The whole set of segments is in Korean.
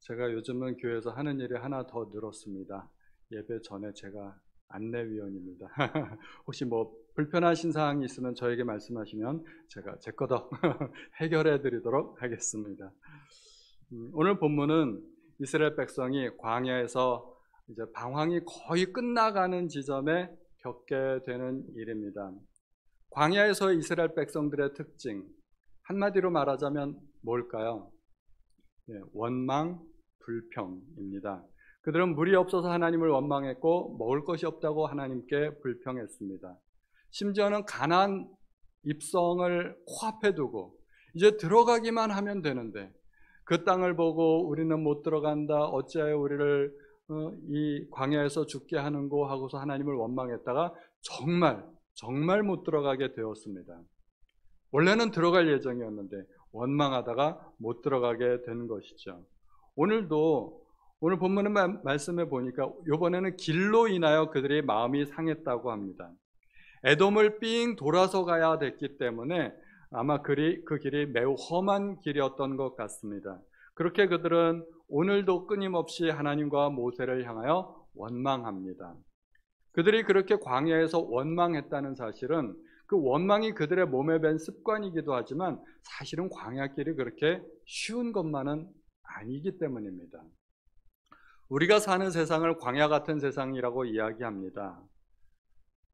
제가 요즘은 교회에서 하는 일이 하나 더 늘었습니다. 예배 전에 제가 안내위원입니다. 혹시 뭐 불편하신 사항이 있으면 저에게 말씀하시면 제가 제 거더 해결해 드리도록 하겠습니다. 오늘 본문은 이스라엘 백성이 광야에서 이제 방황이 거의 끝나가는 지점에 겪게 되는 일입니다. 광야에서 이스라엘 백성들의 특징, 한마디로 말하자면 뭘까요? 원망, 불평입니다. 그들은 물이 없어서 하나님을 원망했고 먹을 것이 없다고 하나님께 불평했습니다. 심지어는 가나안 입성을 코앞에 두고 이제 들어가기만 하면 되는데 그 땅을 보고 우리는 못 들어간다, 어찌하여 우리를 이 광야에서 죽게 하는고 하고서 하나님을 원망했다가 정말 못 들어가게 되었습니다. 원래는 들어갈 예정이었는데 원망하다가 못 들어가게 된 것이죠. 오늘 본문의 말씀에 보니까 이번에는 길로 인하여 그들의 마음이 상했다고 합니다. 에돔을 삥 돌아서 가야 됐기 때문에 아마 그 길이 매우 험한 길이었던 것 같습니다. 그렇게 그들은 오늘도 끊임없이 하나님과 모세를 향하여 원망합니다. 그들이 그렇게 광야에서 원망했다는 사실은 그 원망이 그들의 몸에 밴 습관이기도 하지만 사실은 광야길이 그렇게 쉬운 것만은 아니기 때문입니다. 우리가 사는 세상을 광야 같은 세상이라고 이야기합니다.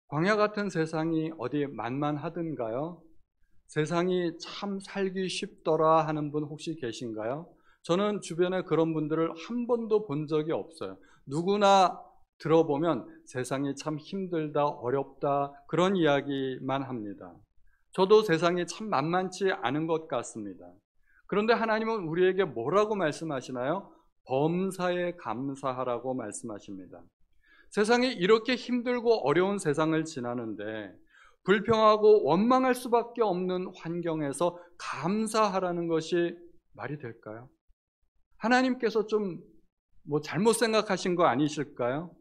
광야 같은 세상이 어디 만만하든가요? 세상이 참 살기 쉽더라 하는 분 혹시 계신가요? 저는 주변에 그런 분들을 한 번도 본 적이 없어요. 누구나 들어보면 세상이 참 힘들다, 어렵다 그런 이야기만 합니다. 저도 세상이 참 만만치 않은 것 같습니다. 그런데 하나님은 우리에게 뭐라고 말씀하시나요? 범사에 감사하라고 말씀하십니다. 세상이 이렇게 힘들고 어려운 세상을 지나는데 불평하고 원망할 수밖에 없는 환경에서 감사하라는 것이 말이 될까요? 하나님께서 좀 잘못 생각하신 거 아니실까요?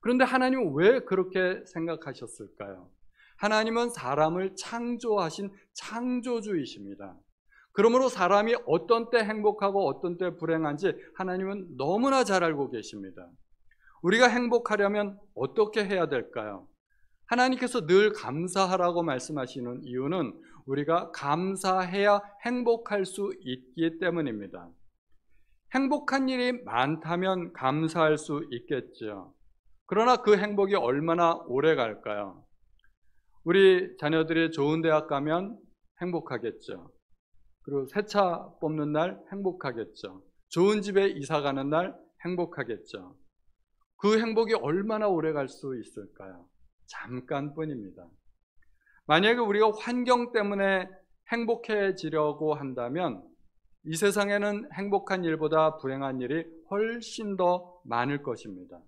그런데 하나님은 왜 그렇게 생각하셨을까요? 하나님은 사람을 창조하신 창조주이십니다. 그러므로 사람이 어떤 때 행복하고 어떤 때 불행한지 하나님은 너무나 잘 알고 계십니다. 우리가 행복하려면 어떻게 해야 될까요? 하나님께서 늘 감사하라고 말씀하시는 이유는 우리가 감사해야 행복할 수 있기 때문입니다. 행복한 일이 많다면 감사할 수 있겠죠. 그러나 그 행복이 얼마나 오래 갈까요? 우리 자녀들이 좋은 대학 가면 행복하겠죠. 그리고 새 차 뽑는 날 행복하겠죠. 좋은 집에 이사 가는 날 행복하겠죠. 그 행복이 얼마나 오래 갈 수 있을까요? 잠깐뿐입니다. 만약에 우리가 환경 때문에 행복해지려고 한다면 이 세상에는 행복한 일보다 불행한 일이 훨씬 더 많을 것입니다.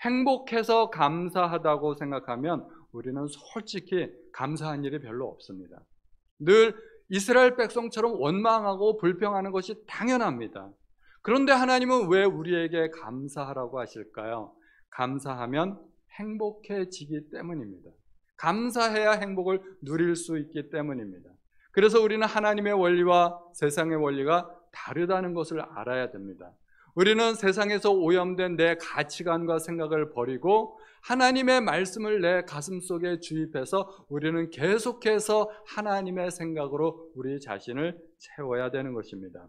행복해서 감사하다고 생각하면 우리는 솔직히 감사한 일이 별로 없습니다. 늘 이스라엘 백성처럼 원망하고 불평하는 것이 당연합니다. 그런데 하나님은 왜 우리에게 감사하라고 하실까요? 감사하면 행복해지기 때문입니다. 감사해야 행복을 누릴 수 있기 때문입니다. 그래서 우리는 하나님의 원리와 세상의 원리가 다르다는 것을 알아야 됩니다. 우리는 세상에서 오염된 내 가치관과 생각을 버리고 하나님의 말씀을 내 가슴속에 주입해서 우리는 계속해서 하나님의 생각으로 우리 자신을 채워야 되는 것입니다.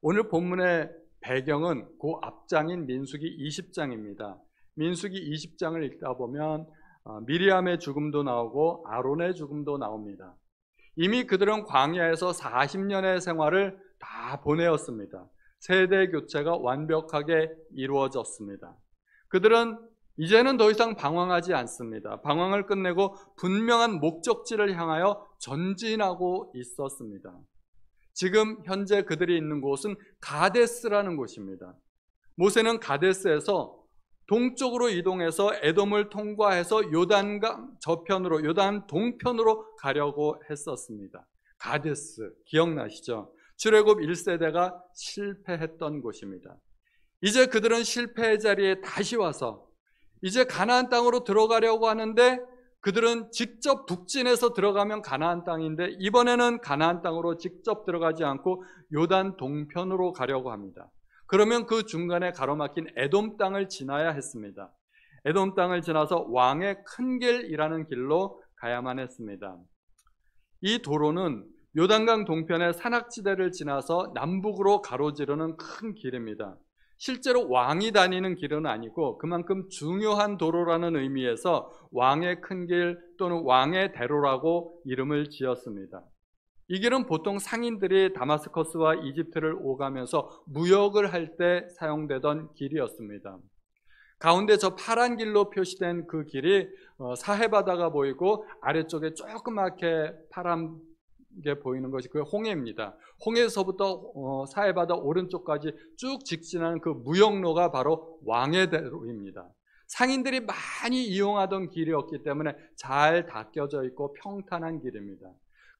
오늘 본문의 배경은 그 앞장인 민수기 20장입니다. 민수기 20장을 읽다 보면 미리암의 죽음도 나오고 아론의 죽음도 나옵니다. 이미 그들은 광야에서 40년의 생활을 다 보내었습니다. 세대 교체가 완벽하게 이루어졌습니다. 그들은 이제는 더 이상 방황하지 않습니다. 방황을 끝내고 분명한 목적지를 향하여 전진하고 있었습니다. 지금 현재 그들이 있는 곳은 가데스라는 곳입니다. 모세는 가데스에서 동쪽으로 이동해서 에돔을 통과해서 요단강 저편으로, 요단 동편으로 가려고 했었습니다. 가데스 기억나시죠? 출애굽 1세대가 실패했던 곳입니다. 이제 그들은 실패의 자리에 다시 와서 이제 가나안 땅으로 들어가려고 하는데 그들은 직접 북진해서 들어가면 가나안 땅인데 이번에는 가나안 땅으로 직접 들어가지 않고 요단 동편으로 가려고 합니다. 그러면 그 중간에 가로막힌 에돔 땅을 지나야 했습니다. 에돔 땅을 지나서 왕의 큰 길이라는 길로 가야만 했습니다. 이 도로는 요단강 동편의 산악지대를 지나서 남북으로 가로지르는 큰 길입니다. 실제로 왕이 다니는 길은 아니고 그만큼 중요한 도로라는 의미에서 왕의 큰 길 또는 왕의 대로라고 이름을 지었습니다. 이 길은 보통 상인들이 다마스커스와 이집트를 오가면서 무역을 할 때 사용되던 길이었습니다. 가운데 저 파란 길로 표시된 그 길이 사해바다가 보이고 아래쪽에 조그맣게 파란 게 보이는 것이 그 홍해입니다. 홍해에서부터 사해바다 오른쪽까지 쭉 직진하는 그 무역로가 바로 왕의 대로입니다. 상인들이 많이 이용하던 길이었기 때문에 잘 닦여져 있고 평탄한 길입니다.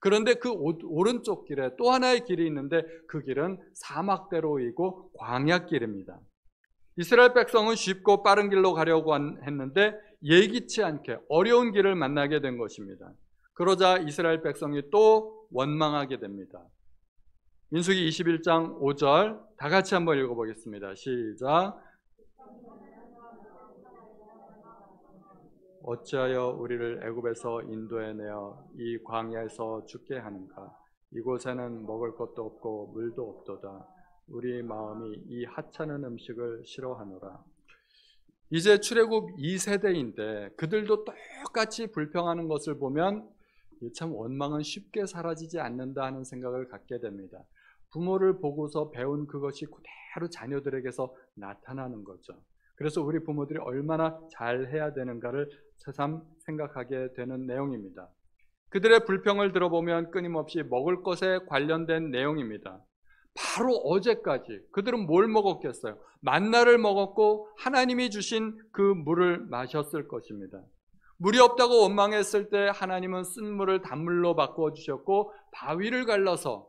그런데 그 오른쪽 길에 또 하나의 길이 있는데 그 길은 사막대로이고 광야길입니다. 이스라엘 백성은 쉽고 빠른 길로 가려고 했는데 예기치 않게 어려운 길을 만나게 된 것입니다. 그러자 이스라엘 백성이 또 원망하게 됩니다. 민수기 21장 5절 다 같이 한번 읽어보겠습니다. 시작. 어찌하여 우리를 애굽에서 인도해내어 이 광야에서 죽게 하는가? 이곳에는 먹을 것도 없고 물도 없도다. 우리 마음이 이 하찮은 음식을 싫어하노라. 이제 출애굽 2세대인데 그들도 똑같이 불평하는 것을 보면 참 원망은 쉽게 사라지지 않는다 하는 생각을 갖게 됩니다. 부모를 보고서 배운 그것이 그대로 자녀들에게서 나타나는 거죠. 그래서 우리 부모들이 얼마나 잘해야 되는가를 새삼 생각하게 되는 내용입니다. 그들의 불평을 들어보면 끊임없이 먹을 것에 관련된 내용입니다. 바로 어제까지 그들은 뭘 먹었겠어요? 만나를 먹었고 하나님이 주신 그 물을 마셨을 것입니다. 물이 없다고 원망했을 때 하나님은 쓴 물을 단물로 바꾸어 주셨고 바위를 갈라서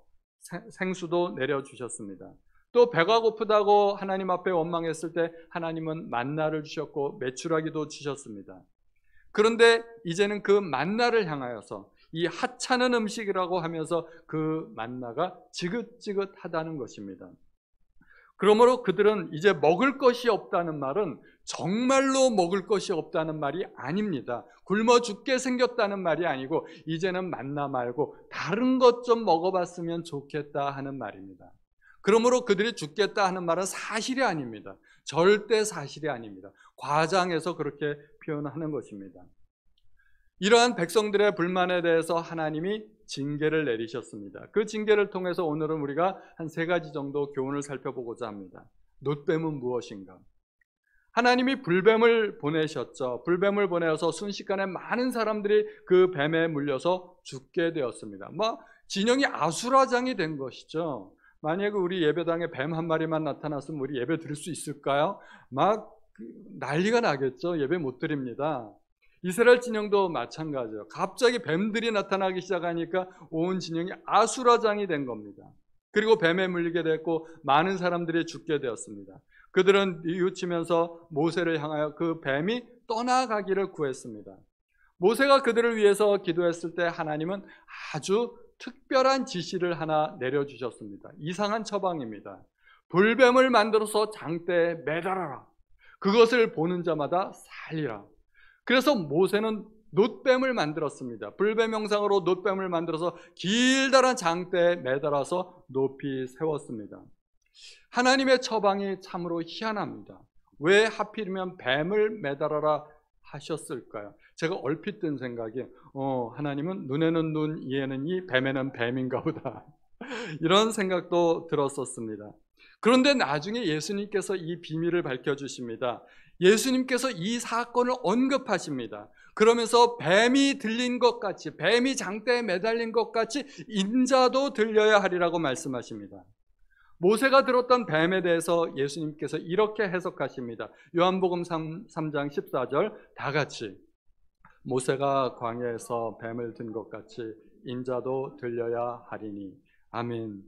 생수도 내려주셨습니다. 또 배가 고프다고 하나님 앞에 원망했을 때 하나님은 만나를 주셨고 메추라기도 주셨습니다. 그런데 이제는 그 만나를 향하여서 이 하찮은 음식이라고 하면서 그 만나가 지긋지긋하다는 것입니다. 그러므로 그들은 이제 먹을 것이 없다는 말은 정말로 먹을 것이 없다는 말이 아닙니다. 굶어 죽게 생겼다는 말이 아니고 이제는 만나 말고 다른 것 좀 먹어봤으면 좋겠다 하는 말입니다. 그러므로 그들이 죽겠다 하는 말은 사실이 아닙니다. 절대 사실이 아닙니다. 과장해서 그렇게 표현하는 것입니다. 이러한 백성들의 불만에 대해서 하나님이 징계를 내리셨습니다. 그 징계를 통해서 오늘은 우리가 한 3가지 정도 교훈을 살펴보고자 합니다. 놋뱀은 무엇인가? 하나님이 불뱀을 보내셨죠. 불뱀을 보내어서 순식간에 많은 사람들이 그 뱀에 물려서 죽게 되었습니다. 진영이 아수라장이 된 것이죠. 만약에 우리 예배당에 뱀 한 마리만 나타났으면 우리 예배 드릴 수 있을까요? 난리가 나겠죠. 예배 못 드립니다. 이스라엘 진영도 마찬가지예요. 갑자기 뱀들이 나타나기 시작하니까 온 진영이 아수라장이 된 겁니다. 그리고 뱀에 물리게 됐고 많은 사람들이 죽게 되었습니다. 그들은 뉘우치면서 모세를 향하여 그 뱀이 떠나가기를 구했습니다. 모세가 그들을 위해서 기도했을 때 하나님은 아주 특별한 지시를 하나 내려주셨습니다. 이상한 처방입니다. 불뱀을 만들어서 장대에 매달아라. 그것을 보는 자마다 살리라. 그래서 모세는 놋뱀을 만들었습니다. 불뱀 형상으로 놋뱀을 만들어서 길다란 장대에 매달아서 높이 세웠습니다. 하나님의 처방이 참으로 희한합니다. 왜 하필이면 뱀을 매달아라 하셨을까요? 제가 얼핏 든 생각이 하나님은 눈에는 눈, 이에는 이, 뱀에는 뱀인가 보다. 이런 생각도 들었었습니다. 그런데 나중에 예수님께서 이 비밀을 밝혀주십니다. 예수님께서 이 사건을 언급하십니다. 그러면서 뱀이 들린 것 같이, 뱀이 장대에 매달린 것 같이 인자도 들려야 하리라고 말씀하십니다. 모세가 들었던 뱀에 대해서 예수님께서 이렇게 해석하십니다. 요한복음 3장 14절 다 같이 모세가 광야에서 뱀을 든 것 같이 인자도 들려야 하리니. 아멘.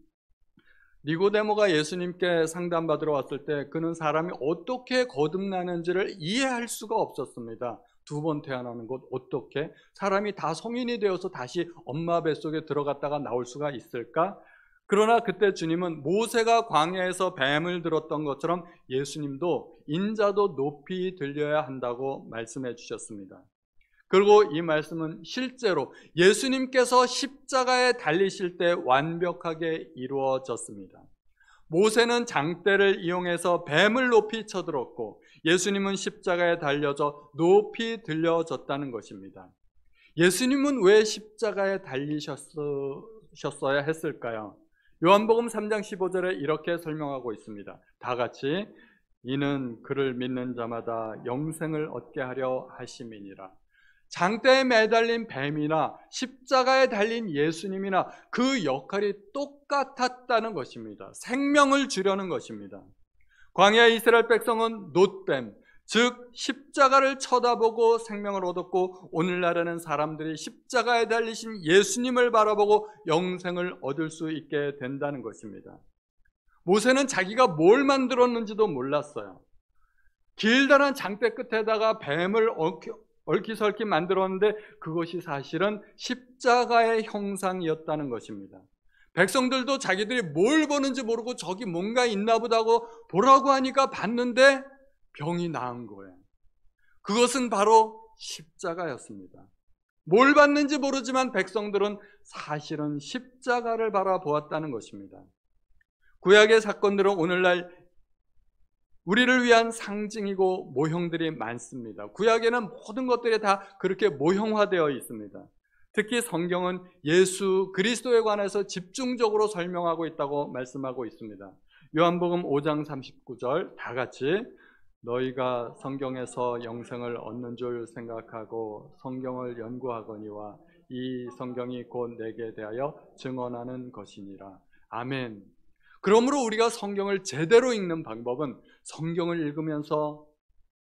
니고데모가 예수님께 상담받으러 왔을 때 그는 사람이 어떻게 거듭나는지를 이해할 수가 없었습니다. 2번 태어나는 것 어떻게? 사람이 다 성인이 되어서 다시 엄마 뱃속에 들어갔다가 나올 수가 있을까? 그러나 그때 주님은 모세가 광야에서 뱀을 들었던 것처럼 예수님도 인자도 높이 들려야 한다고 말씀해 주셨습니다. 그리고 이 말씀은 실제로 예수님께서 십자가에 달리실 때 완벽하게 이루어졌습니다. 모세는 장대를 이용해서 뱀을 높이 쳐들었고 예수님은 십자가에 달려져 높이 들려졌다는 것입니다. 예수님은 왜 십자가에 달리셨어야 했을까요? 요한복음 3장 15절에 이렇게 설명하고 있습니다. 다 같이 이는 그를 믿는 자마다 영생을 얻게 하려 하심이니라. 장대에 매달린 뱀이나 십자가에 달린 예수님이나 그 역할이 똑같았다는 것입니다. 생명을 주려는 것입니다. 광야 이스라엘 백성은 놋뱀, 즉 십자가를 쳐다보고 생명을 얻었고 오늘날에는 사람들이 십자가에 달리신 예수님을 바라보고 영생을 얻을 수 있게 된다는 것입니다. 모세는 자기가 뭘 만들었는지도 몰랐어요. 길다란 장대 끝에다가 뱀을 얽히설키 만들었는데 그것이 사실은 십자가의 형상이었다는 것입니다. 백성들도 자기들이 뭘 보는지 모르고 저기 뭔가 있나 보다고 보라고 하니까 봤는데 병이 나은 거예요. 그것은 바로 십자가였습니다. 뭘 봤는지 모르지만 백성들은 사실은 십자가를 바라보았다는 것입니다. 구약의 사건들은 오늘날 우리를 위한 상징이고 모형들이 많습니다. 구약에는 모든 것들이 다 그렇게 모형화되어 있습니다. 특히 성경은 예수 그리스도에 관해서 집중적으로 설명하고 있다고 말씀하고 있습니다. 요한복음 5장 39절 다 같이 너희가 성경에서 영생을 얻는 줄 생각하고 성경을 연구하거니와 이 성경이 곧 내게 대하여 증언하는 것이니라. 아멘. 그러므로 우리가 성경을 제대로 읽는 방법은 성경을 읽으면서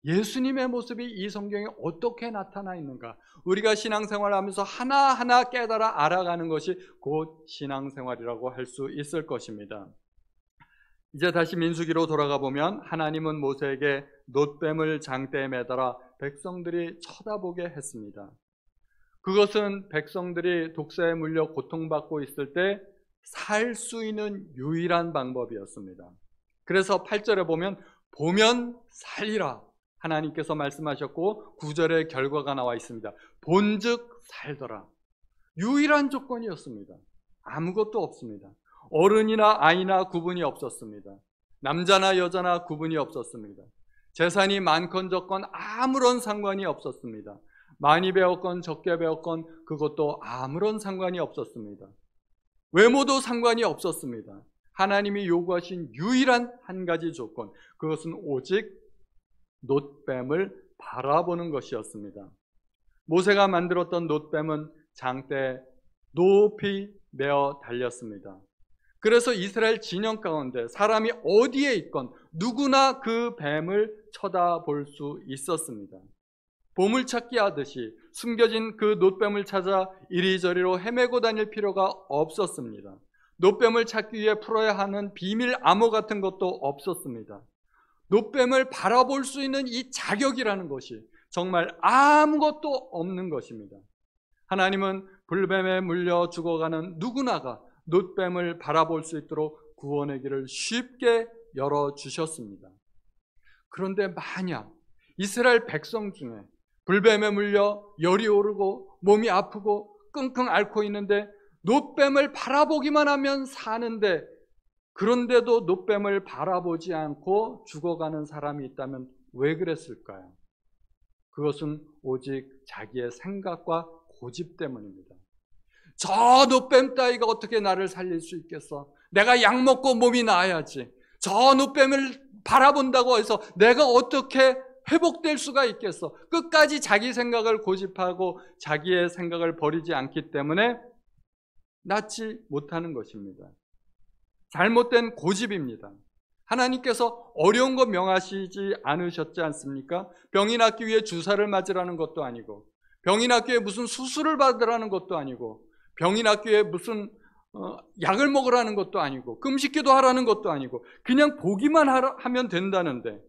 예수님의 모습이 이 성경에 어떻게 나타나 있는가, 우리가 신앙생활을 하면서 하나하나 깨달아 알아가는 것이 곧 신앙생활이라고 할 수 있을 것입니다. 이제 다시 민수기로 돌아가 보면 하나님은 모세에게 놋뱀을 장대에 매달아 백성들이 쳐다보게 했습니다. 그것은 백성들이 독사에 물려 고통받고 있을 때 살 수 있는 유일한 방법이었습니다. 그래서 8절에 보면 살리라 하나님께서 말씀하셨고 9절에 결과가 나와 있습니다. 본즉 살더라. 유일한 조건이었습니다. 아무것도 없습니다. 어른이나 아이나 구분이 없었습니다. 남자나 여자나 구분이 없었습니다. 재산이 많건 적건 아무런 상관이 없었습니다. 많이 배웠건 적게 배웠건 그것도 아무런 상관이 없었습니다. 외모도 상관이 없었습니다. 하나님이 요구하신 유일한 한 가지 조건, 그것은 오직 놋뱀을 바라보는 것이었습니다. 모세가 만들었던 놋뱀은 장대에 높이 메어 달렸습니다. 그래서 이스라엘 진영 가운데 사람이 어디에 있건 누구나 그 뱀을 쳐다볼 수 있었습니다. 보물찾기 하듯이 숨겨진 그 놋뱀을 찾아 이리저리로 헤매고 다닐 필요가 없었습니다. 놋뱀을 찾기 위해 풀어야 하는 비밀 암호 같은 것도 없었습니다. 놋뱀을 바라볼 수 있는 이 자격이라는 것이 정말 아무것도 없는 것입니다. 하나님은 불뱀에 물려 죽어가는 누구나가 놋뱀을 바라볼 수 있도록 구원의 길을 쉽게 열어주셨습니다. 그런데 만약 이스라엘 백성 중에 불뱀에 물려 열이 오르고 몸이 아프고 끙끙 앓고 있는데 놋뱀을 바라보기만 하면 사는데, 그런데도 놋뱀을 바라보지 않고 죽어가는 사람이 있다면 왜 그랬을까요? 그것은 오직 자기의 생각과 고집 때문입니다. 저 놋뱀 따위가 어떻게 나를 살릴 수 있겠어? 내가 약 먹고 몸이 나아야지. 저 놋뱀을 바라본다고 해서 내가 어떻게 회복될 수가 있겠어? 끝까지 자기 생각을 고집하고 자기의 생각을 버리지 않기 때문에 낫지 못하는 것입니다. 잘못된 고집입니다. 하나님께서 어려운 거 명하시지 않으셨지 않습니까? 병이 낫기 위해 주사를 맞으라는 것도 아니고, 병이 낫기 위해 무슨 수술을 받으라는 것도 아니고, 병이 낫기 위해 무슨 약을 먹으라는 것도 아니고, 금식기도 하라는 것도 아니고, 그냥 보기만 하면 된다는데,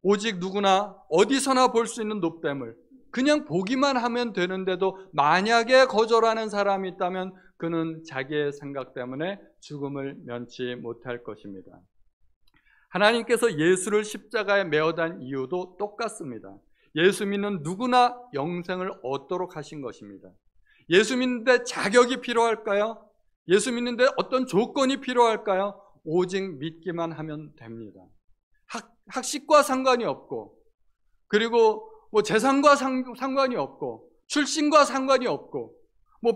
오직 누구나 어디서나 볼 수 있는 놋뱀을 그냥 보기만 하면 되는데도 만약에 거절하는 사람이 있다면 그는 자기의 생각 때문에 죽음을 면치 못할 것입니다. 하나님께서 예수를 십자가에 매어단 이유도 똑같습니다. 예수 믿는 누구나 영생을 얻도록 하신 것입니다. 예수 믿는데 자격이 필요할까요? 예수 믿는데 어떤 조건이 필요할까요? 오직 믿기만 하면 됩니다. 학식과 상관이 없고, 그리고 재산과 상관이 없고, 출신과 상관이 없고,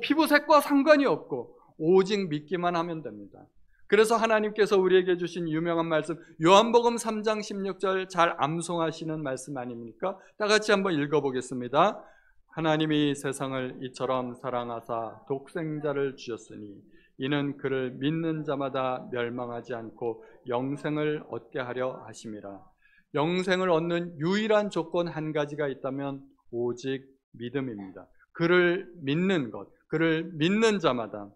피부색과 상관이 없고, 오직 믿기만 하면 됩니다. 그래서 하나님께서 우리에게 주신 유명한 말씀, 요한복음 3장 16절 잘 암송하시는 말씀 아닙니까? 다 같이 한번 읽어보겠습니다. 하나님이 세상을 이처럼 사랑하사 독생자를 주셨으니 이는 그를 믿는 자마다 멸망하지 않고 영생을 얻게 하려 하심이라. 영생을 얻는 유일한 조건 한 가지가 있다면 오직 믿음입니다. 그를 믿는 것, 그를 믿는 자마다.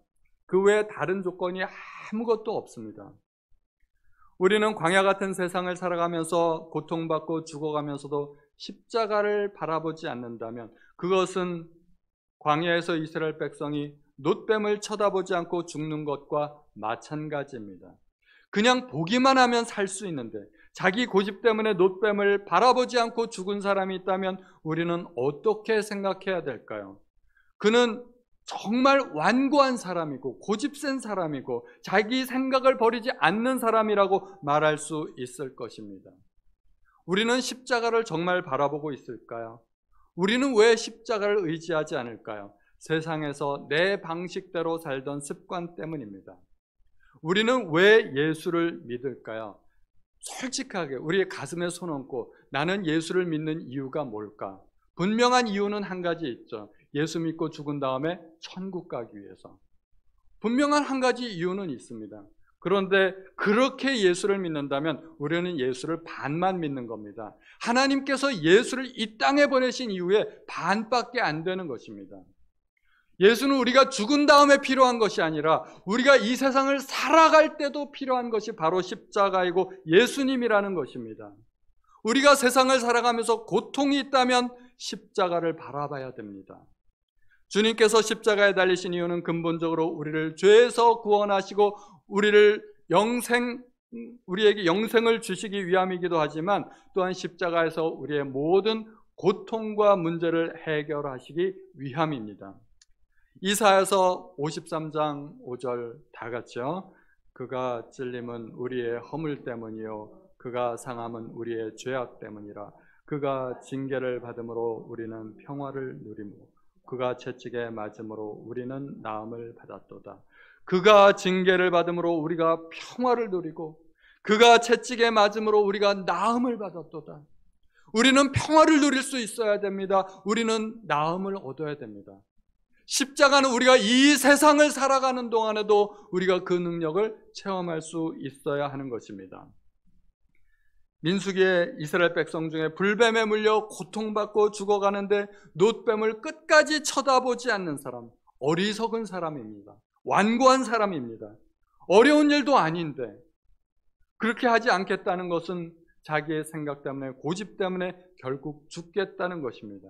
그 외에 다른 조건이 아무것도 없습니다. 우리는 광야 같은 세상을 살아가면서 고통받고 죽어가면서도 십자가를 바라보지 않는다면 그것은 광야에서 이스라엘 백성이 놋뱀을 쳐다보지 않고 죽는 것과 마찬가지입니다. 그냥 보기만 하면 살 수 있는데 자기 고집 때문에 놋뱀을 바라보지 않고 죽은 사람이 있다면 우리는 어떻게 생각해야 될까요? 그는 정말 완고한 사람이고 고집센 사람이고 자기 생각을 버리지 않는 사람이라고 말할 수 있을 것입니다. 우리는 십자가를 정말 바라보고 있을까요? 우리는 왜 십자가를 의지하지 않을까요? 세상에서 내 방식대로 살던 습관 때문입니다. 우리는 왜 예수를 믿을까요? 솔직하게 우리의 가슴에 손 얹고 나는 예수를 믿는 이유가 뭘까? 분명한 이유는 한 가지 있죠. 예수 믿고 죽은 다음에 천국 가기 위해서. 분명한 한 가지 이유는 있습니다. 그런데 그렇게 예수를 믿는다면 우리는 예수를 반만 믿는 겁니다. 하나님께서 예수를 이 땅에 보내신 이후에 반밖에 안 되는 것입니다. 예수는 우리가 죽은 다음에 필요한 것이 아니라 우리가 이 세상을 살아갈 때도 필요한 것이 바로 십자가이고 예수님이라는 것입니다. 우리가 세상을 살아가면서 고통이 있다면 십자가를 바라봐야 됩니다. 주님께서 십자가에 달리신 이유는 근본적으로 우리를 죄에서 구원하시고 우리에게 영생을 주시기 위함이기도 하지만 또한 십자가에서 우리의 모든 고통과 문제를 해결하시기 위함입니다. 이사야서 53장 5절 다 같이요. 그가 찔림은 우리의 허물 때문이요 그가 상함은 우리의 죄악 때문이라. 그가 징계를 받음으로 우리는 평화를 누리며 그가 채찍에 맞음으로 우리는 나음을 받았도다. 그가 징계를 받음으로 우리가 평화를 누리고 그가 채찍에 맞음으로 우리가 나음을 받았도다. 우리는 평화를 누릴 수 있어야 됩니다. 우리는 나음을 얻어야 됩니다. 십자가는 우리가 이 세상을 살아가는 동안에도 우리가 그 능력을 체험할 수 있어야 하는 것입니다. 민수기에 이스라엘 백성 중에 불뱀에 물려 고통받고 죽어가는데 놋뱀을 끝까지 쳐다보지 않는 사람, 어리석은 사람입니다. 완고한 사람입니다. 어려운 일도 아닌데 그렇게 하지 않겠다는 것은 자기의 생각 때문에 고집 때문에 결국 죽겠다는 것입니다.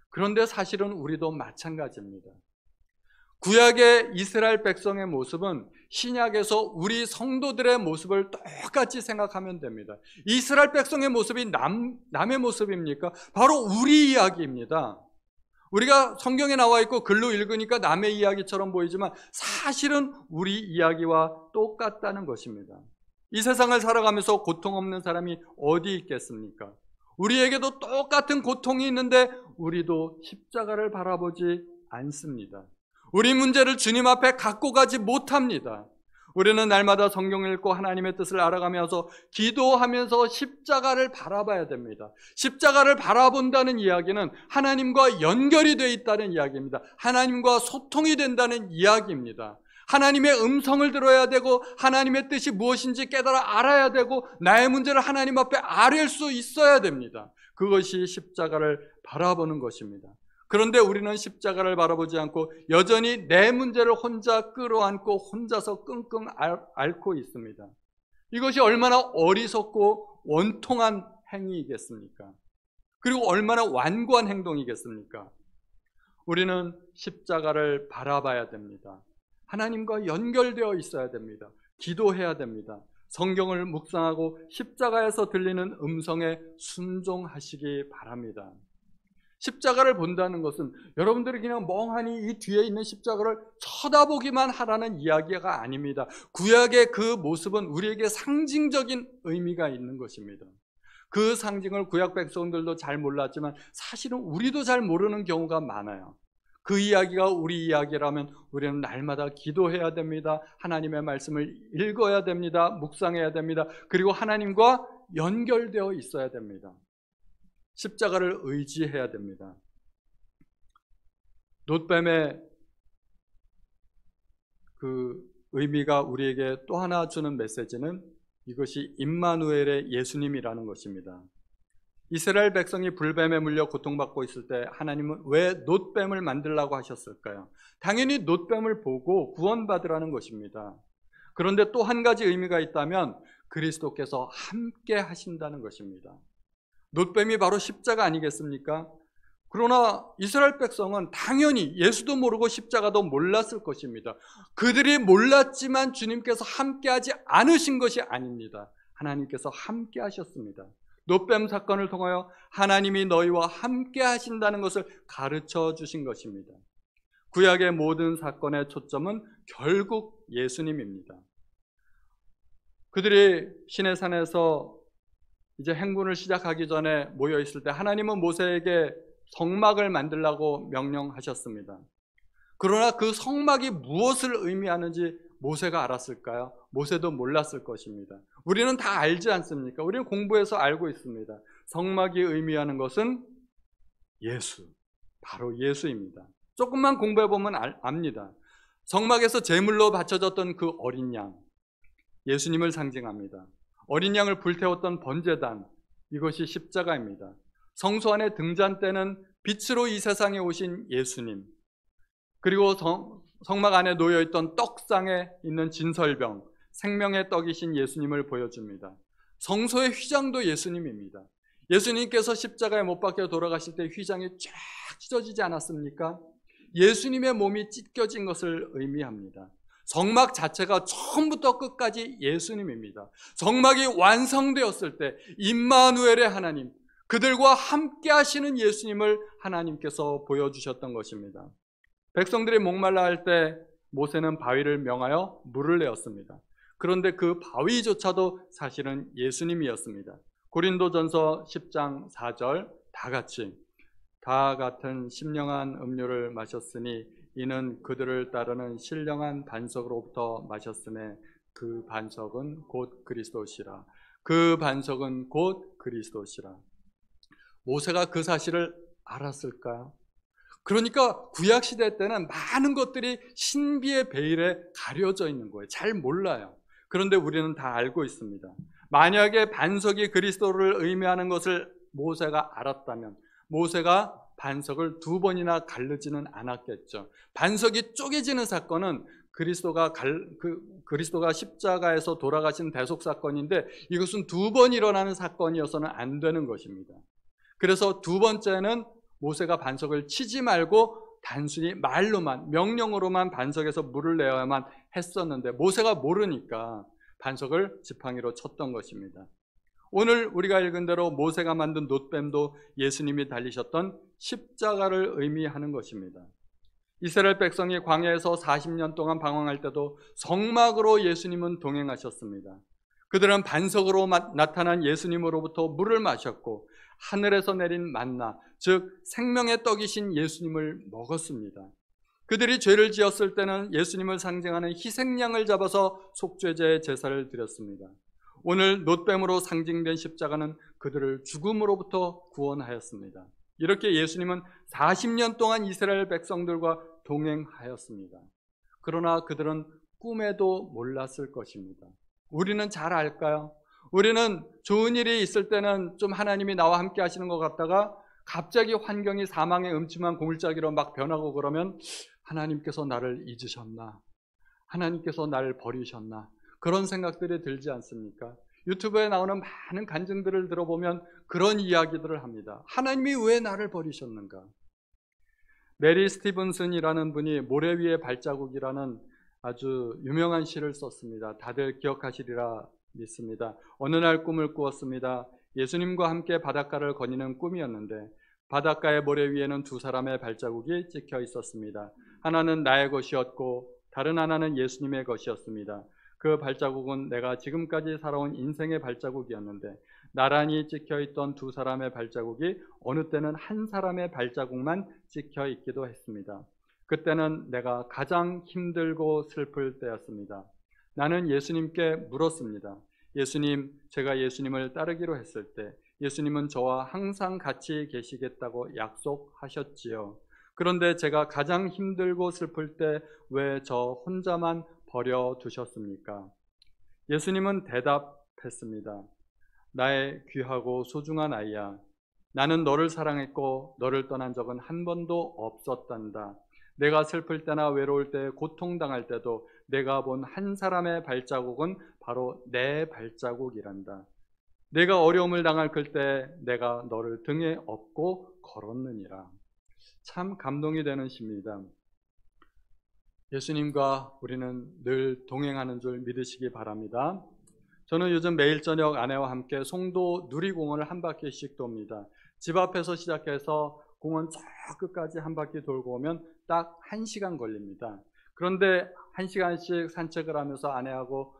그런데 사실은 우리도 마찬가지입니다. 구약의 이스라엘 백성의 모습은 신약에서 우리 성도들의 모습을 똑같이 생각하면 됩니다. 이스라엘 백성의 모습이 남의 모습입니까? 바로 우리 이야기입니다. 우리가 성경에 나와 있고 글로 읽으니까 남의 이야기처럼 보이지만 사실은 우리 이야기와 똑같다는 것입니다. 이 세상을 살아가면서 고통 없는 사람이 어디 있겠습니까? 우리에게도 똑같은 고통이 있는데 우리도 십자가를 바라보지 않습니다. 우리 문제를 주님 앞에 갖고 가지 못합니다. 우리는 날마다 성경을 읽고 하나님의 뜻을 알아가면서 기도하면서 십자가를 바라봐야 됩니다. 십자가를 바라본다는 이야기는 하나님과 연결이 되어 있다는 이야기입니다. 하나님과 소통이 된다는 이야기입니다. 하나님의 음성을 들어야 되고 하나님의 뜻이 무엇인지 깨달아 알아야 되고 나의 문제를 하나님 앞에 아뢰을 수 있어야 됩니다. 그것이 십자가를 바라보는 것입니다. 그런데 우리는 십자가를 바라보지 않고 여전히 내 문제를 혼자 끌어안고 혼자서 끙끙 앓고 있습니다. 이것이 얼마나 어리석고 원통한 행위이겠습니까? 그리고 얼마나 완고한 행동이겠습니까? 우리는 십자가를 바라봐야 됩니다. 하나님과 연결되어 있어야 됩니다. 기도해야 됩니다. 성경을 묵상하고 십자가에서 들리는 음성에 순종하시기 바랍니다. 십자가를 본다는 것은 여러분들이 그냥 멍하니 이 뒤에 있는 십자가를 쳐다보기만 하라는 이야기가 아닙니다. 구약의 그 모습은 우리에게 상징적인 의미가 있는 것입니다. 그 상징을 구약 백성들도 잘 몰랐지만 사실은 우리도 잘 모르는 경우가 많아요. 그 이야기가 우리 이야기라면 우리는 날마다 기도해야 됩니다. 하나님의 말씀을 읽어야 됩니다. 묵상해야 됩니다. 그리고 하나님과 연결되어 있어야 됩니다. 십자가를 의지해야 됩니다. 놋뱀의 그 의미가 우리에게 또 하나 주는 메시지는 이것이 임마누엘의 예수님이라는 것입니다. 이스라엘 백성이 불뱀에 물려 고통받고 있을 때 하나님은 왜 놋뱀을 만들라고 하셨을까요? 당연히 놋뱀을 보고 구원받으라는 것입니다. 그런데 또 한 가지 의미가 있다면 그리스도께서 함께 하신다는 것입니다. 놋뱀이 바로 십자가 아니겠습니까? 그러나 이스라엘 백성은 당연히 예수도 모르고 십자가도 몰랐을 것입니다. 그들이 몰랐지만 주님께서 함께하지 않으신 것이 아닙니다. 하나님께서 함께 하셨습니다. 놋뱀 사건을 통하여 하나님이 너희와 함께 하신다는 것을 가르쳐 주신 것입니다. 구약의 모든 사건의 초점은 결국 예수님입니다. 그들이 시내산에서 이제 행군을 시작하기 전에 모여 있을 때 하나님은 모세에게 성막을 만들라고 명령하셨습니다. 그러나 그 성막이 무엇을 의미하는지 모세가 알았을까요? 모세도 몰랐을 것입니다. 우리는 다 알지 않습니까? 우리는 공부해서 알고 있습니다. 성막이 의미하는 것은 예수, 바로 예수입니다. 조금만 공부해보면 압니다. 성막에서 제물로 바쳐졌던 그 어린 양, 예수님을 상징합니다. 어린 양을 불태웠던 번제단, 이것이 십자가입니다. 성소 안에 등잔대는 빛으로 이 세상에 오신 예수님, 그리고 성막 안에 놓여있던 떡상에 있는 진설병, 생명의 떡이신 예수님을 보여줍니다. 성소의 휘장도 예수님입니다. 예수님께서 십자가에 못 박혀 돌아가실 때 휘장이 쫙 찢어지지 않았습니까? 예수님의 몸이 찢겨진 것을 의미합니다. 성막 자체가 처음부터 끝까지 예수님입니다. 성막이 완성되었을 때 임마누엘의 하나님, 그들과 함께 하시는 예수님을 하나님께서 보여주셨던 것입니다. 백성들이 목말라 할 때 모세는 바위를 명하여 물을 내었습니다. 그런데 그 바위조차도 사실은 예수님이었습니다. 고린도전서 10장 4절 다 같은 신령한 음료를 마셨으니 이는 그들을 따르는 신령한 반석으로부터 마셨으며 그 반석은 곧 그리스도시라. 그 반석은 곧 그리스도시라. 모세가 그 사실을 알았을까요? 그러니까 구약시대 때는 많은 것들이 신비의 베일에 가려져 있는 거예요. 잘 몰라요. 그런데 우리는 다 알고 있습니다. 만약에 반석이 그리스도를 의미하는 것을 모세가 알았다면 모세가 반석을 2번이나 가르지는 않았겠죠. 반석이 쪼개지는 사건은 그리스도가 십자가에서 돌아가신 대속 사건인데 이것은 2번 일어나는 사건이어서는 안 되는 것입니다. 그래서 2번째는 모세가 반석을 치지 말고 단순히 말로만, 명령으로만 반석에서 물을 내어야만 했었는데 모세가 모르니까 반석을 지팡이로 쳤던 것입니다. 오늘 우리가 읽은 대로 모세가 만든 놋뱀도 예수님이 달리셨던 십자가를 의미하는 것입니다. 이스라엘 백성이 광야에서 40년 동안 방황할 때도 성막으로 예수님은 동행하셨습니다. 그들은 반석으로 나타난 예수님으로부터 물을 마셨고 하늘에서 내린 만나, 즉 생명의 떡이신 예수님을 먹었습니다. 그들이 죄를 지었을 때는 예수님을 상징하는 희생양을 잡아서 속죄제의 제사를 드렸습니다. 오늘 놋뱀으로 상징된 십자가는 그들을 죽음으로부터 구원하였습니다. 이렇게 예수님은 40년 동안 이스라엘 백성들과 동행하였습니다. 그러나 그들은 꿈에도 몰랐을 것입니다. 우리는 잘 알까요? 우리는 좋은 일이 있을 때는 좀 하나님이 나와 함께 하시는 것 같다가 갑자기 환경이 사망의 음침한 고물짜기로 막 변하고 그러면 하나님께서 나를 잊으셨나? 하나님께서 나를 버리셨나? 그런 생각들이 들지 않습니까? 유튜브에 나오는 많은 간증들을 들어보면 그런 이야기들을 합니다. 하나님이 왜 나를 버리셨는가? 메리 스티븐슨이라는 분이 모래 위의 발자국이라는 아주 유명한 시를 썼습니다. 다들 기억하시리라 믿습니다. 어느 날 꿈을 꾸었습니다. 예수님과 함께 바닷가를 거니는 꿈이었는데 바닷가의 모래 위에는 두 사람의 발자국이 찍혀 있었습니다. 하나는 나의 것이었고 다른 하나는 예수님의 것이었습니다. 그 발자국은 내가 지금까지 살아온 인생의 발자국이었는데 나란히 찍혀있던 두 사람의 발자국이 어느 때는 한 사람의 발자국만 찍혀 있기도 했습니다. 그때는 내가 가장 힘들고 슬플 때였습니다. 나는 예수님께 물었습니다. 예수님, 제가 예수님을 따르기로 했을 때 예수님은 저와 항상 같이 계시겠다고 약속하셨지요. 그런데 제가 가장 힘들고 슬플 때 왜 저 혼자만 버려두셨습니까? 예수님은 대답했습니다. 나의 귀하고 소중한 아이야, 나는 너를 사랑했고 너를 떠난 적은 한 번도 없었단다. 내가 슬플 때나 외로울 때, 고통당할 때도 내가 본 한 사람의 발자국은 바로 내 발자국이란다. 내가 어려움을 당할 때 내가 너를 등에 업고 걸었느니라. 참 감동이 되는 시입니다. 예수님과 우리는 늘 동행하는 줄 믿으시기 바랍니다. 저는 요즘 매일 저녁 아내와 함께 송도 누리공원을 한 바퀴씩 돕니다. 집 앞에서 시작해서 공원 저 끝까지 한 바퀴 돌고 오면 딱 1시간 걸립니다. 그런데 1시간씩 산책을 하면서 아내하고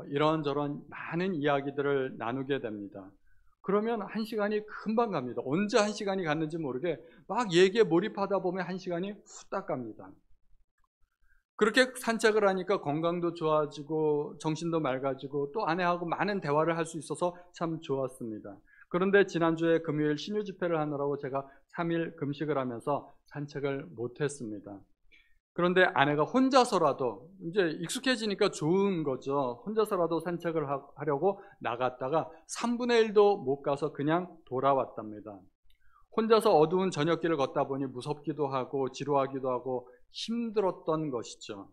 이런저런 많은 이야기들을 나누게 됩니다. 그러면 1시간이 금방 갑니다. 언제 1시간이 갔는지 모르게 막 얘기에 몰입하다 보면 1시간이 후딱 갑니다. 그렇게 산책을 하니까 건강도 좋아지고 정신도 맑아지고 또 아내하고 많은 대화를 할 수 있어서 참 좋았습니다. 그런데 지난주에 금요일 신유 집회를 하느라고 제가 3일 금식을 하면서 산책을 못했습니다. 그런데 아내가 혼자서라도 이제 익숙해지니까 좋은 거죠. 혼자서라도 산책을 하려고 나갔다가 3분의 1도 못 가서 그냥 돌아왔답니다. 혼자서 어두운 저녁길을 걷다 보니 무섭기도 하고 지루하기도 하고 힘들었던 것이죠.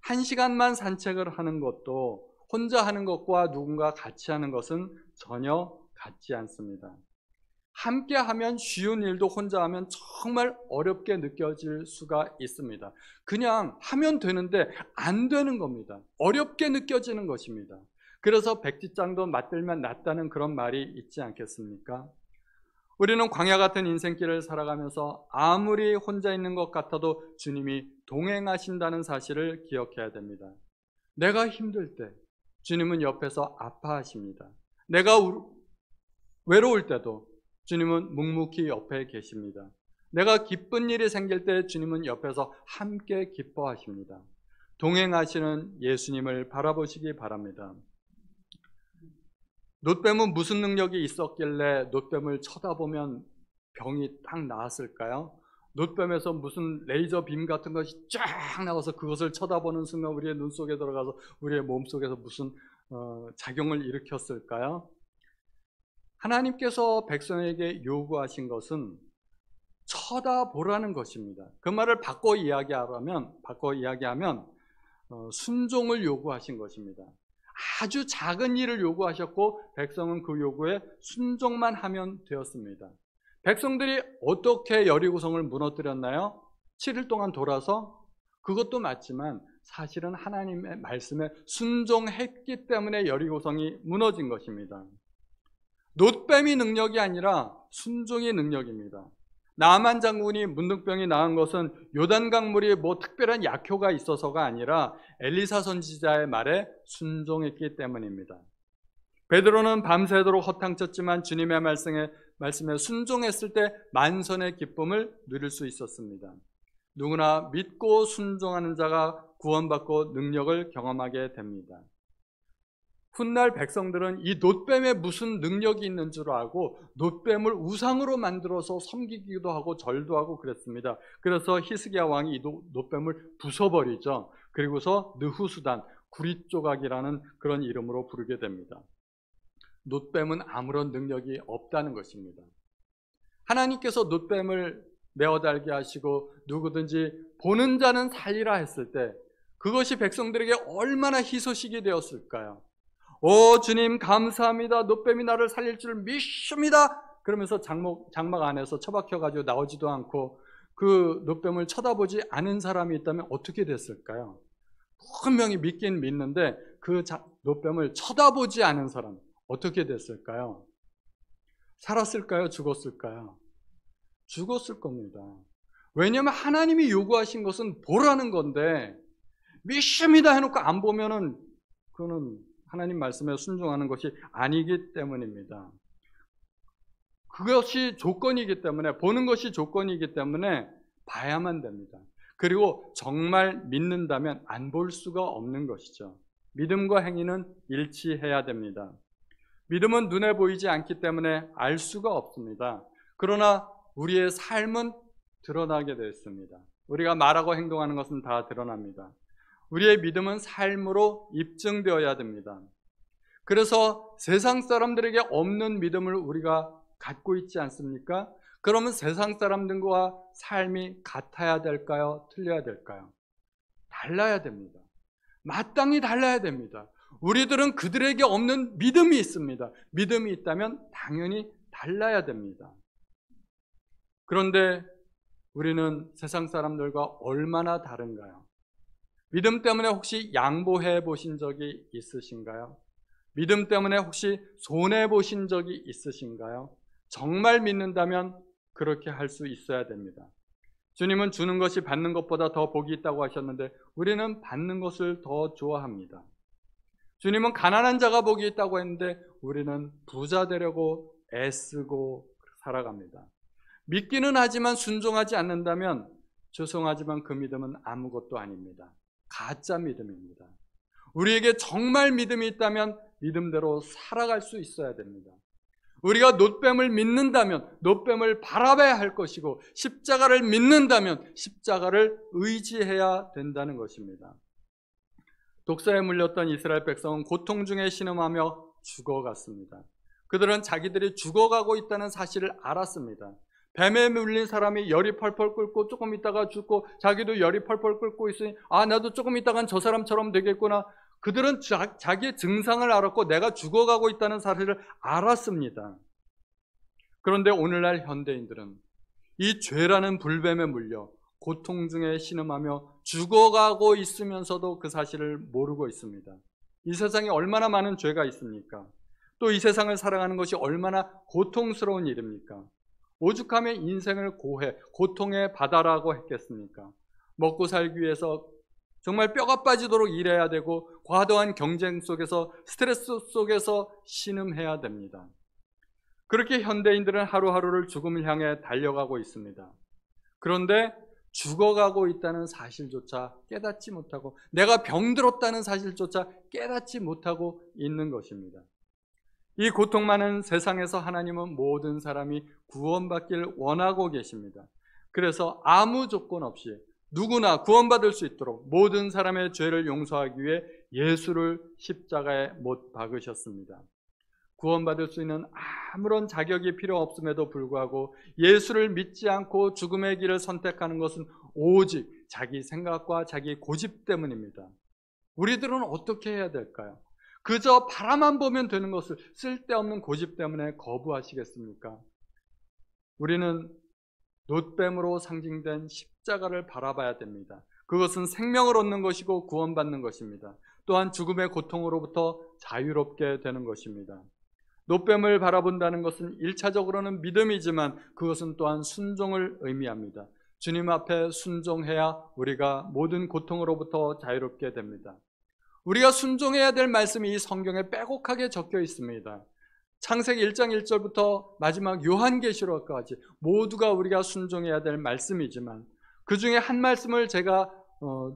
1시간만 산책을 하는 것도 혼자 하는 것과 누군가 같이 하는 것은 전혀 같지 않습니다. 함께 하면 쉬운 일도 혼자 하면 정말 어렵게 느껴질 수가 있습니다. 그냥 하면 되는데 안 되는 겁니다. 어렵게 느껴지는 것입니다. 그래서 백지장도 맞들면 낫다는 그런 말이 있지 않겠습니까? 우리는 광야 같은 인생길을 살아가면서 아무리 혼자 있는 것 같아도 주님이 동행하신다는 사실을 기억해야 됩니다. 내가 힘들 때 주님은 옆에서 아파하십니다. 내가 외로울 때도 주님은 묵묵히 옆에 계십니다. 내가 기쁜 일이 생길 때 주님은 옆에서 함께 기뻐하십니다. 동행하시는 예수님을 바라보시기 바랍니다. 놋뱀은 무슨 능력이 있었길래 놋뱀을 쳐다보면 병이 딱 나았을까요? 놋뱀에서 무슨 레이저 빔 같은 것이 쫙 나와서 그것을 쳐다보는 순간 우리의 눈 속에 들어가서 우리의 몸 속에서 무슨 작용을 일으켰을까요? 하나님께서 백성에게 요구하신 것은 쳐다보라는 것입니다. 그 말을 바꿔 이야기하면 순종을 요구하신 것입니다. 아주 작은 일을 요구하셨고 백성은 그 요구에 순종만 하면 되었습니다. 백성들이 어떻게 여리고성을 무너뜨렸나요? 7일 동안 돌아서? 그것도 맞지만 사실은 하나님의 말씀에 순종했기 때문에 여리고성이 무너진 것입니다. 놋뱀이 능력이 아니라 순종의 능력입니다. 나만 장군이 문둥병이 나은 것은 요단강물이 특별한 약효가 있어서가 아니라 엘리사 선지자의 말에 순종했기 때문입니다. 베드로는 밤새도록 허탕쳤지만 주님의 말씀에 순종했을 때 만선의 기쁨을 누릴 수 있었습니다. 누구나 믿고 순종하는 자가 구원받고 능력을 경험하게 됩니다. 훗날 백성들은 이 놋뱀에 무슨 능력이 있는 줄 알고 놋뱀을 우상으로 만들어서 섬기기도 하고 절도 하고 그랬습니다. 그래서 히스기야 왕이 이 놋뱀을 부숴버리죠. 그리고서 느후수단, 구릿조각이라는 그런 이름으로 부르게 됩니다. 놋뱀은 아무런 능력이 없다는 것입니다. 하나님께서 놋뱀을 내어달게 하시고 누구든지 보는 자는 살리라 했을 때 그것이 백성들에게 얼마나 희소식이 되었을까요? 오 주님 감사합니다. 놋뱀이 나를 살릴 줄 믿습니다. 그러면서 장막 안에서 처박혀가지고 나오지도 않고 그 놋뱀을 쳐다보지 않은 사람이 있다면 어떻게 됐을까요? 분명히 믿긴 믿는데 그 노뱀을 쳐다보지 않은 사람 어떻게 됐을까요? 살았을까요? 죽었을까요? 죽었을 겁니다. 왜냐하면 하나님이 요구하신 것은 보라는 건데 믿습니다 해놓고 안 보면은 그거는 하나님 말씀에 순종하는 것이 아니기 때문입니다. 그것이 조건이기 때문에, 보는 것이 조건이기 때문에 봐야만 됩니다. 그리고 정말 믿는다면 안 볼 수가 없는 것이죠. 믿음과 행위는 일치해야 됩니다. 믿음은 눈에 보이지 않기 때문에 알 수가 없습니다. 그러나 우리의 삶은 드러나게 되어 있습니다. 우리가 말하고 행동하는 것은 다 드러납니다. 우리의 믿음은 삶으로 입증되어야 됩니다. 그래서 세상 사람들에게 없는 믿음을 우리가 갖고 있지 않습니까? 그러면 세상 사람들과 삶이 같아야 될까요? 틀려야 될까요? 달라야 됩니다. 마땅히 달라야 됩니다. 우리들은 그들에게 없는 믿음이 있습니다. 믿음이 있다면 당연히 달라야 됩니다. 그런데 우리는 세상 사람들과 얼마나 다른가요? 믿음 때문에 혹시 양보해 보신 적이 있으신가요? 믿음 때문에 혹시 손해 보신 적이 있으신가요? 정말 믿는다면 그렇게 할 수 있어야 됩니다. 주님은 주는 것이 받는 것보다 더 복이 있다고 하셨는데 우리는 받는 것을 더 좋아합니다. 주님은 가난한 자가 복이 있다고 했는데 우리는 부자 되려고 애쓰고 살아갑니다. 믿기는 하지만 순종하지 않는다면 죄송하지만 그 믿음은 아무것도 아닙니다. 가짜 믿음입니다. 우리에게 정말 믿음이 있다면 믿음대로 살아갈 수 있어야 됩니다. 우리가 놋뱀을 믿는다면 놋뱀을 바라봐야 할 것이고 십자가를 믿는다면 십자가를 의지해야 된다는 것입니다. 독사에 물렸던 이스라엘 백성은 고통 중에 신음하며 죽어갔습니다. 그들은 자기들이 죽어가고 있다는 사실을 알았습니다. 뱀에 물린 사람이 열이 펄펄 끓고 조금 있다가 죽고 자기도 열이 펄펄 끓고 있으니 나도 조금 있다간 저 사람처럼 되겠구나. 그들은 자기의 증상을 알았고 내가 죽어가고 있다는 사실을 알았습니다. 그런데 오늘날 현대인들은 이 죄라는 불뱀에 물려 고통 중에 신음하며 죽어가고 있으면서도 그 사실을 모르고 있습니다. 이 세상에 얼마나 많은 죄가 있습니까? 또 이 세상을 살아가는 것이 얼마나 고통스러운 일입니까? 오죽하면 인생을 고통의 바다라고 했겠습니까? 먹고 살기 위해서 정말 뼈가 빠지도록 일해야 되고 과도한 경쟁 속에서 스트레스 속에서 신음해야 됩니다. 그렇게 현대인들은 하루하루를 죽음을 향해 달려가고 있습니다. 그런데 죽어가고 있다는 사실조차 깨닫지 못하고 내가 병들었다는 사실조차 깨닫지 못하고 있는 것입니다. 이 고통 많은 세상에서 하나님은 모든 사람이 구원받기를 원하고 계십니다. 그래서 아무 조건 없이 누구나 구원받을 수 있도록 모든 사람의 죄를 용서하기 위해 예수를 십자가에 못 박으셨습니다. 구원받을 수 있는 아무런 자격이 필요 없음에도 불구하고 예수를 믿지 않고 죽음의 길을 선택하는 것은 오직 자기 생각과 자기 고집 때문입니다. 우리들은 어떻게 해야 될까요? 그저 바라만 보면 되는 것을 쓸데없는 고집 때문에 거부하시겠습니까? 우리는 놋뱀으로 상징된 십자가를 바라봐야 됩니다. 그것은 생명을 얻는 것이고 구원받는 것입니다. 또한 죽음의 고통으로부터 자유롭게 되는 것입니다. 놋뱀을 바라본다는 것은 1차적으로는 믿음이지만 그것은 또한 순종을 의미합니다. 주님 앞에 순종해야 우리가 모든 고통으로부터 자유롭게 됩니다. 우리가 순종해야 될 말씀이 이 성경에 빼곡하게 적혀 있습니다. 창세기 1장 1절부터 마지막 요한계시록까지 모두가 우리가 순종해야 될 말씀이지만 그 중에 한 말씀을 제가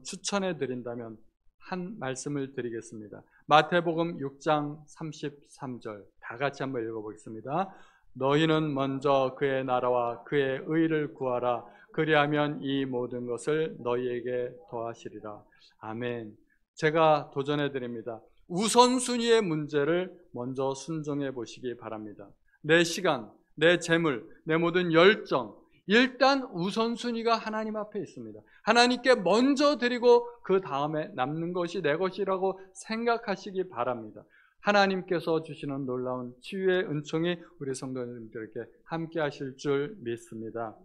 추천해 드린다면 한 말씀을 드리겠습니다. 마태복음 6장 33절 다 같이 한번 읽어보겠습니다. 너희는 먼저 그의 나라와 그의 의를 구하라. 그리하면 이 모든 것을 너희에게 더하시리라. 아멘. 제가 도전해 드립니다. 우선순위의 문제를 먼저 순종해 보시기 바랍니다. 내 시간, 내 재물, 내 모든 열정, 일단 우선순위가 하나님 앞에 있습니다. 하나님께 먼저 드리고 그 다음에 남는 것이 내 것이라고 생각하시기 바랍니다. 하나님께서 주시는 놀라운 치유의 은총이 우리 성도님들에게 함께 하실 줄 믿습니다.